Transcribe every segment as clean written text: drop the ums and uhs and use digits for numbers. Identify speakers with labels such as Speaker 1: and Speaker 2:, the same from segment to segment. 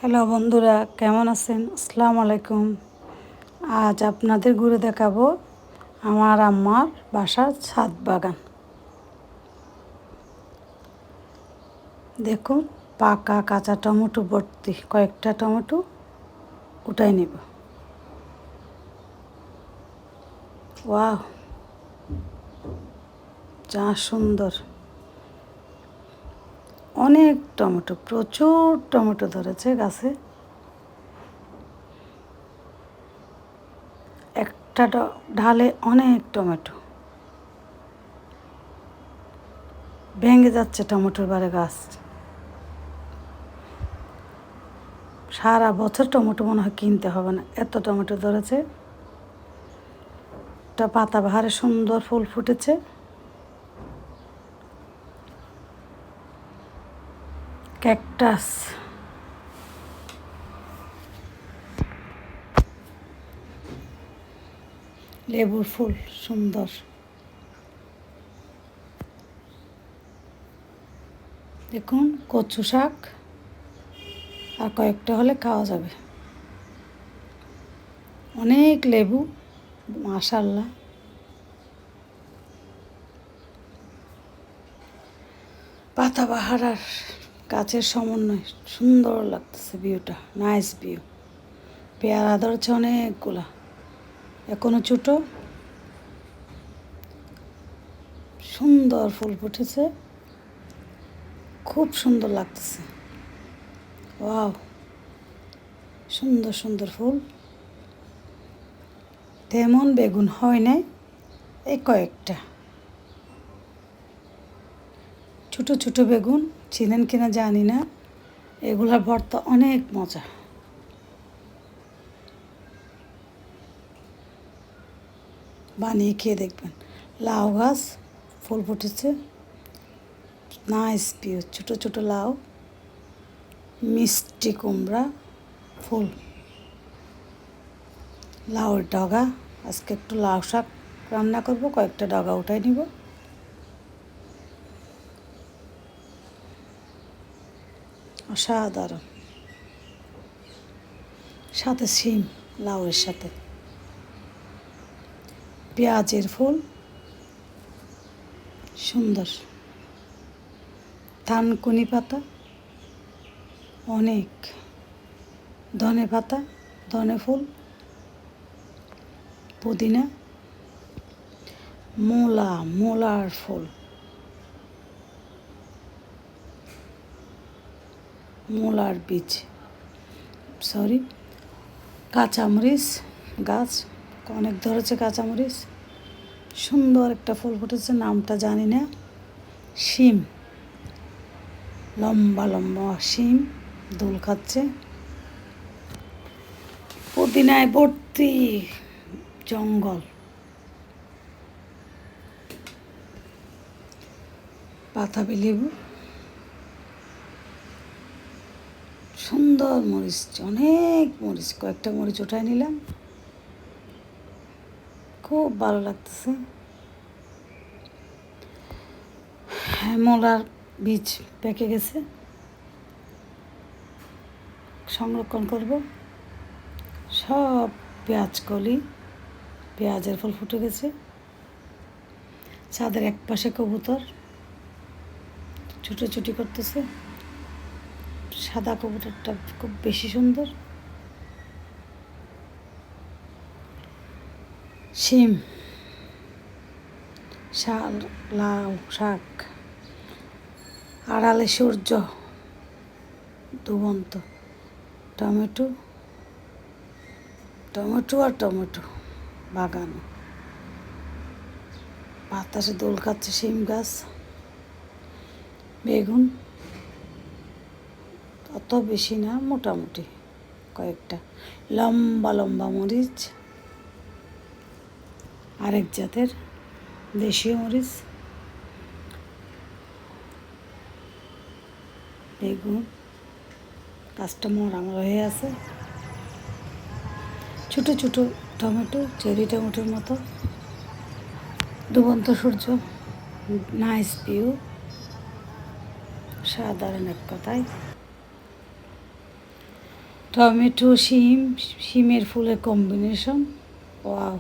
Speaker 1: Hello বন্ধুরা, কেমন আছেন? আসসালামু আলাইকুম। আজ আপনাদের ঘুরে দেখাবো আমার আম্মার বাসার ছাদ বাগান। দেখুন, পাকা কাঁচা টমেটো ভর্তি। কয়েকটা টমেটো উঠাই নেব। ওয়াও, যা সুন্দর! অনেক টমেটো, প্রচুর টমেটো ধরেছে গাছে। একটা ঢালে অনেক টমেটো। ভেঙে যাচ্ছে টমেটোর বারে গাছ। সারা বছর টমেটো মনে হয় কিনতে হবে না, এত টমেটো ধরেছে। একটা পাতাবাহারে সুন্দর ফুল ফুটেছে। ক্যাকটাস, লেবুর ফুল সুন্দর। দেখুন, কচু শাক আর কয়েকটা হলে খাওয়া যাবে। অনেক লেবু, মাশাআল্লাহ। পাতাবাহার আর গাছের সমন্বয় সুন্দর লাগতেছে। ভিউটা নাইস ভিউ। পেয়ারা ধরছে অনেকগুলা, এখনো ছোটো। সুন্দর ফুল ফুটেছে, খুব সুন্দর লাগতেছে। ওয়াও, সুন্দর সুন্দর ফুল। তেমন বেগুন হয় নাই, এই কয়েকটা ছোটো ছোটো বেগুন। ছিলেন কিনা জানি না। এগুলার ভর্তা অনেক মজা। বানিয়ে খেয়ে দেখবেন। লাউ গাছ ফুল ফুটেছে, নাইস ভিউ। ছোটো ছোটো লাউ, মিষ্টি কুমড়া ফুল, লাউর ডগা। আজকে একটু লাউ শাক রান্না করব, কয়েকটা ডগা উঠাই নিব। অসাধারণ। সাথে শিম, লাউয়ের সাথে পেঁয়াজের ফুল সুন্দর। থানকুনি পাতা অনেক, ধনে পাতা, ধনে ফুল, পুদিনা, মূলার ফুল, মূলার বীজ, কাঁচামরিচ গাছ অনেক ধরেছে। কাঁচামরিচ সুন্দর একটা ফুল ফুটেছে, নামটা জানি না। শিম, লম্বা লম্বা শিম দোল খাচ্ছে। পুদিনায় ভর্তি জঙ্গল। পাতাবি লেবু, সুন্দর মরিচ, অনেক মরিচ। কয়েকটা মরিচ উঠাই নিলাম, খুব ভালো লাগতেছে। মূলার বীজ পেকে গেছে, সংরক্ষণ করব। সব পেঁয়াজ কলি, পেঁয়াজের ফুল ফুটে গেছে। ছাদের এক পাশে কবুতর ছুটোছুটি করতেছে। সাদা কবুতরটা খুব বেশি সুন্দর। শিম, শাল, লাউ শাক, আড়ালে সূর্য ডুবন্ত। টমেটো, টমেটো আর টমেটো বাগান। বাতাসে দোল খাচ্ছে শিম গাছ। বেগুন অত বেশি না, মোটামুটি কয়েকটা। লম্বা লম্বা মরিচ, আরেক জাতের দেশীয় মরিচ। বেগুন গাছটা মরা হয়ে আছে। ছোটো ছোটো টমেটো, চেরি টমেটোর মতো। ডুবন্ত সূর্য, নাইস ভিউ। সাধারণ এক কথায়। টমেটো শিমের ফুলের কম্বিনেশন। ওয়াও।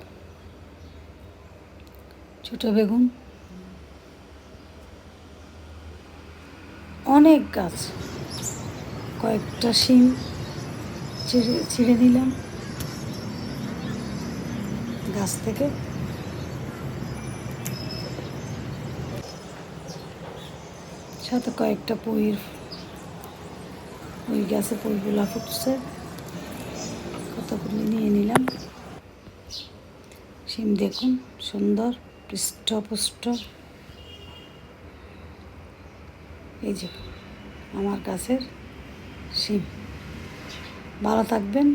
Speaker 1: ছোট বেগুন, অনেক গাছ, কয়েকটা শিম ছিঁড়ে নিলাম গাছ থেকে। সাথে কয়েকটা পুঁই গাছে পুঁইগুলা ফুটছে, কতগুলি নিয়ে নিলাম। শিম দেখুন সুন্দর পৃষ্ঠপুষ্ট। এই যে আমার গাছের শিম। ভালো থাকবেন।